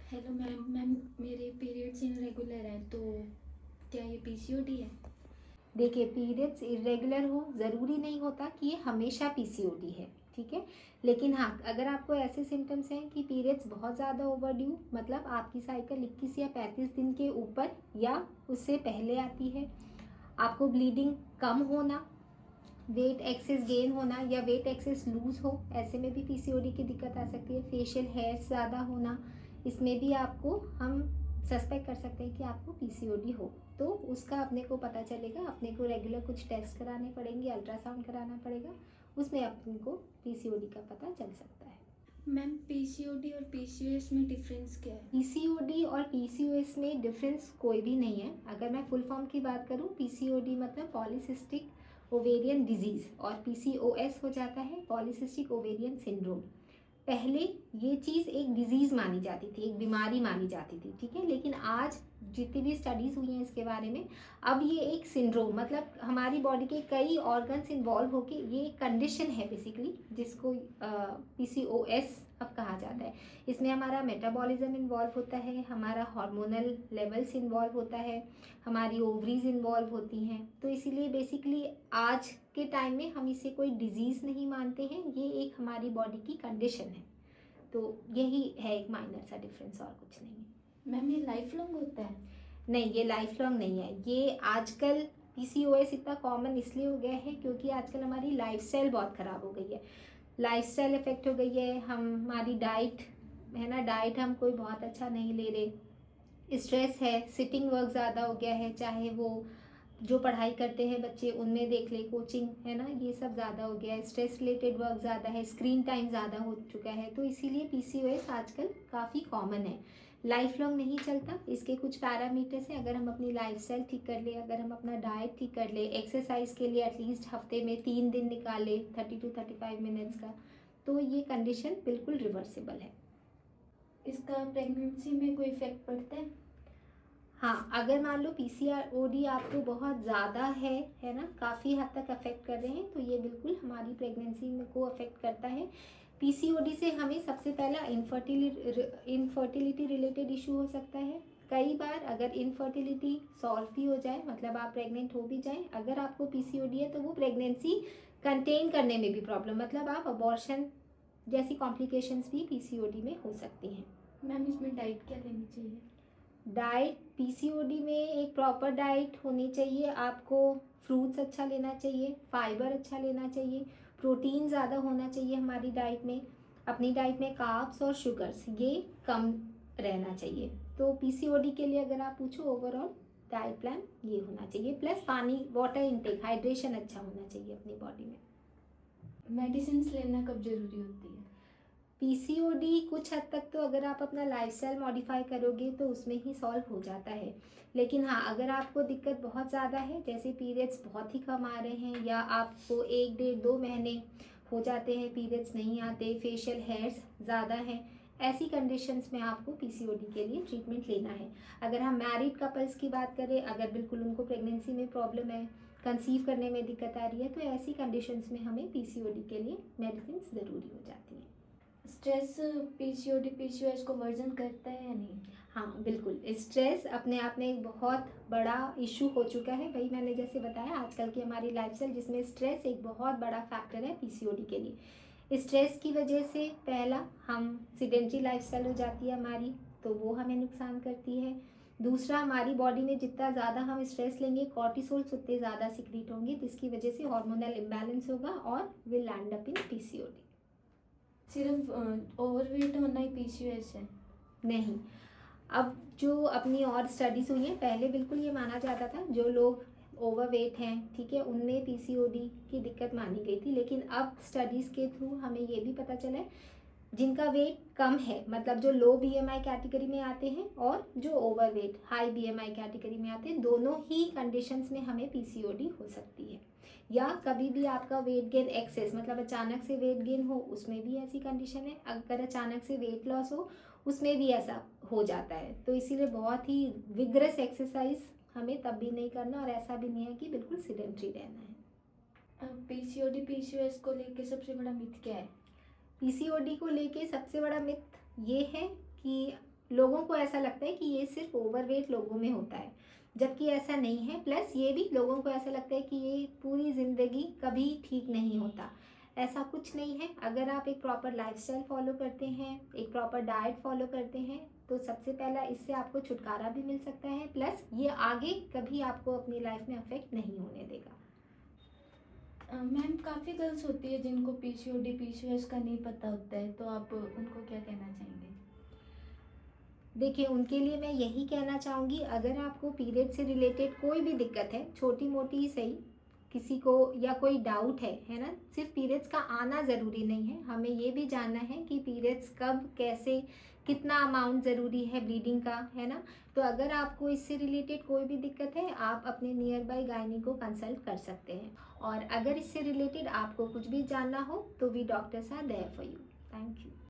Hello ma'am. Ma'am, मेरे periods irregular हैं, तो क्या ये पीसीओडी है? देखिए, पीरियड्स इरेगुलर हो ज़रूरी नहीं होता कि ये हमेशा पीसीओडी है, ठीक है। लेकिन हाँ, अगर आपको ऐसे सिम्टम्स हैं कि पीरियड्स बहुत ज़्यादा ओवरड्यू, मतलब आपकी साइकिल 21 या 35 दिन के ऊपर या उससे पहले आती है, आपको ब्लीडिंग कम होना, वेट एक्सेस गेन होना या वेट एक्सेस लूज हो, ऐसे में भी पीसीओडी की दिक्कत आ सकती है। फेशियल हेयर्स ज़्यादा होना, इसमें भी आपको हम सस्पेक्ट कर सकते हैं कि आपको पीसीओडी हो। तो उसका अपने को पता चलेगा, अपने को रेगुलर कुछ टेस्ट कराने पड़ेंगे, अल्ट्रासाउंड कराना पड़ेगा, उसमें अपने को पीसीओडी का पता चल सकता है। मैम, पीसीओडी और पीसीओएस में डिफरेंस क्या है? पीसीओडी और पीसीओएस में डिफरेंस कोई भी नहीं है। अगर मैं फुल फॉर्म की बात करूं, पीसीओडी मतलब पॉलीसिस्टिक ओवेरियन डिजीज और पीसीओएस हो जाता है पॉलीसिस्टिक ओवेरियन सिंड्रोम। पहले ये चीज़ एक डिजीज़ मानी जाती थी, एक बीमारी मानी जाती थी, ठीक है। लेकिन आज जितनी भी स्टडीज़ हुई हैं इसके बारे में, अब ये एक सिंड्रोम, मतलब हमारी बॉडी के कई ऑर्गन्स इन्वॉल्व होके ये एक कंडीशन है बेसिकली, जिसको पीसीओएस अब कहा जाता है। इसमें हमारा मेटाबॉलिज्म इन्वॉल्व होता है, हमारा हार्मोनल लेवल्स इन्वॉल्व होता है, हमारी ओवरीज इन्वॉल्व होती हैं। तो इसीलिए बेसिकली आज के टाइम में हम इसे कोई डिजीज़ नहीं मानते हैं, ये एक हमारी बॉडी की कंडीशन है। तो यही है एक माइनर सा डिफरेंस, और कुछ नहीं है। मैम, ये लाइफ लॉन्ग होता है? नहीं, ये लाइफ लॉन्ग नहीं है। ये आजकल पीसीओएस इतना कॉमन इसलिए हो गया है क्योंकि आजकल हमारी लाइफस्टाइल बहुत ख़राब हो गई है। लाइफस्टाइल इफेक्ट हो गई है, हमारी डाइट है ना, डाइट हम कोई बहुत अच्छा नहीं ले रहे, स्ट्रेस है, सिटिंग वर्क ज़्यादा हो गया है, चाहे वो जो पढ़ाई करते हैं बच्चे उनमें देख ले, कोचिंग है ना, ये सब ज़्यादा हो गया है, स्ट्रेस रिलेटेड वर्क ज़्यादा है, स्क्रीन टाइम ज़्यादा हो चुका है। तो इसीलिए पीसीओएस आजकल काफ़ी कॉमन है। लाइफ लॉन्ग नहीं चलता, इसके कुछ पैरामीटर्स हैं। अगर हम अपनी लाइफस्टाइल ठीक कर ले, अगर हम अपना डाइट ठीक कर ले, एक्सरसाइज के लिए एटलीस्ट हफ्ते में 3 दिन निकाले 30 to 35 मिनट्स का, तो ये कंडीशन बिल्कुल रिवर्सिबल है। इसका प्रेगनेंसी में कोई इफेक्ट पड़ता है? हाँ, अगर मान लो पीसीओडी आपको बहुत ज़्यादा है ना, काफ़ी हद तक अफेक्ट कर रहे हैं, तो ये बिल्कुल हमारी प्रेगनेंसी में को अफेक्ट करता है। पीसीओडी से हमें सबसे पहला इनफर्टिलिटी रिलेटेड इशू हो सकता है। कई बार अगर इनफर्टिलिटी सॉल्व भी हो जाए, मतलब आप प्रेग्नेंट हो भी जाएं, अगर आपको पीसीओडी है तो वो प्रेगनेंसी कंटेन करने में भी प्रॉब्लम, मतलब आप अबॉर्शन जैसी कॉम्प्लिकेशंस भी पीसीओडी में हो सकती हैं। मैम, इसमें डाइट क्या लेनी चाहिए? डाइट पीसीओडी में एक प्रॉपर डाइट होनी चाहिए। आपको फ्रूट्स अच्छा लेना चाहिए, फाइबर अच्छा लेना चाहिए, प्रोटीन ज़्यादा होना चाहिए हमारी डाइट में। अपनी डाइट में कार्ब्स और शुगर्स ये कम रहना चाहिए। तो पीसीओडी के लिए अगर आप पूछो, ओवरऑल डाइट प्लान ये होना चाहिए, प्लस पानी, वाटर इनटेक, हाइड्रेशन अच्छा होना चाहिए अपनी बॉडी में। मेडिसिन लेना कब जरूरी होती है? पीसीओडी कुछ हद तक तो अगर आप अपना लाइफस्टाइल मॉडिफाई करोगे तो उसमें ही सॉल्व हो जाता है। लेकिन हाँ, अगर आपको दिक्कत बहुत ज़्यादा है, जैसे पीरियड्स बहुत ही कम आ रहे हैं, या आपको 1 डेढ़ 2 महीने हो जाते हैं पीरियड्स नहीं आते, फेशियल हेयर्स ज़्यादा हैं, ऐसी कंडीशंस में आपको पीसीओडी के लिए ट्रीटमेंट लेना है। अगर हम मैरिड कपल्स की बात करें, अगर बिल्कुल उनको प्रेगनेंसी में प्रॉब्लम है, कंसीव करने में दिक्कत आ रही है, तो ऐसी कंडीशंस में हमें पीसीओडी के लिए मेडिसिन ज़रूरी हो जाती है। स्ट्रेस पीसीओडी पीसीओएस को वर्जन करता है या नहीं? हाँ बिल्कुल, स्ट्रेस अपने आप में एक बहुत बड़ा इशू हो चुका है। वही मैंने जैसे बताया, आजकल की हमारी लाइफस्टाइल जिसमें स्ट्रेस एक बहुत बड़ा फैक्टर है पीसीओडी के लिए। स्ट्रेस की वजह से पहला, हम सीडेंटरी लाइफस्टाइल हो जाती है हमारी, तो वो हमें नुकसान करती है। दूसरा, हमारी बॉडी में जितना ज़्यादा हम स्ट्रेस लेंगे, कॉर्टिसोल्स उतने ज़्यादा सिक्रीट होंगे, जिसकी वजह से हार्मोनल इम्बैलेंस होगा और will land up in PCOD. सिर्फ ओवरवेट होना ही पीसीओएस है? नहीं, अब जो अपनी और स्टडीज़ हुई हैं, पहले बिल्कुल ये माना जाता था जो लोग ओवरवेट हैं, ठीक है, उनमें पीसीओडी की दिक्कत मानी गई थी। लेकिन अब स्टडीज़ के थ्रू हमें ये भी पता चला है, जिनका वेट कम है, मतलब जो लो बीएमआई कैटेगरी में आते हैं और जो ओवरवेट हाई बीएमआई कैटेगरी में आते हैं, दोनों ही कंडीशंस में हमें पीसीओडी हो सकती है। या कभी भी आपका वेट गेन एक्सेस, मतलब अचानक से वेट गेन हो, उसमें भी ऐसी कंडीशन है। अगर अचानक से वेट लॉस हो, उसमें भी ऐसा हो जाता है। तो इसीलिए बहुत ही विग्रस एक्सरसाइज हमें तब भी नहीं करना, और ऐसा भी नहीं है कि बिल्कुल सीडेंटरी रहना है। पीसीओडी पीसीओएस को लेके सबसे बड़ा मिथ क्या है? पीसीओडी को लेके सबसे बड़ा मिथ ये है कि लोगों को ऐसा लगता है कि ये सिर्फ ओवरवेट लोगों में होता है, जबकि ऐसा नहीं है। प्लस ये भी लोगों को ऐसा लगता है कि ये पूरी ज़िंदगी कभी ठीक नहीं होता। ऐसा कुछ नहीं है। अगर आप एक प्रॉपर लाइफस्टाइल फॉलो करते हैं, एक प्रॉपर डाइट फॉलो करते हैं, तो सबसे पहला इससे आपको छुटकारा भी मिल सकता है। प्लस ये आगे कभी आपको अपनी लाइफ में अफेक्ट नहीं होने देगा। मैम काफ़ी गर्ल्स होती है जिनको पीसीओडी पीसीओएस का नहीं पता होता है, तो आप उनको क्या कहना चाहेंगे? देखिए, उनके लिए मैं यही कहना चाहूँगी, अगर आपको पीरियड से रिलेटेड कोई भी दिक्कत है, छोटी मोटी ही सही, किसी को या कोई डाउट है ना, सिर्फ पीरियड्स का आना ज़रूरी नहीं है। हमें ये भी जानना है कि पीरियड्स कब, कैसे, कितना अमाउंट ज़रूरी है ब्लीडिंग का, है ना। तो अगर आपको इससे रिलेटेड कोई भी दिक्कत है, आप अपने नियर बाई गायनी को कंसल्ट कर सकते हैं। और अगर इससे रिलेटेड आपको कुछ भी जानना हो तो we doctors are there for you. Thank you.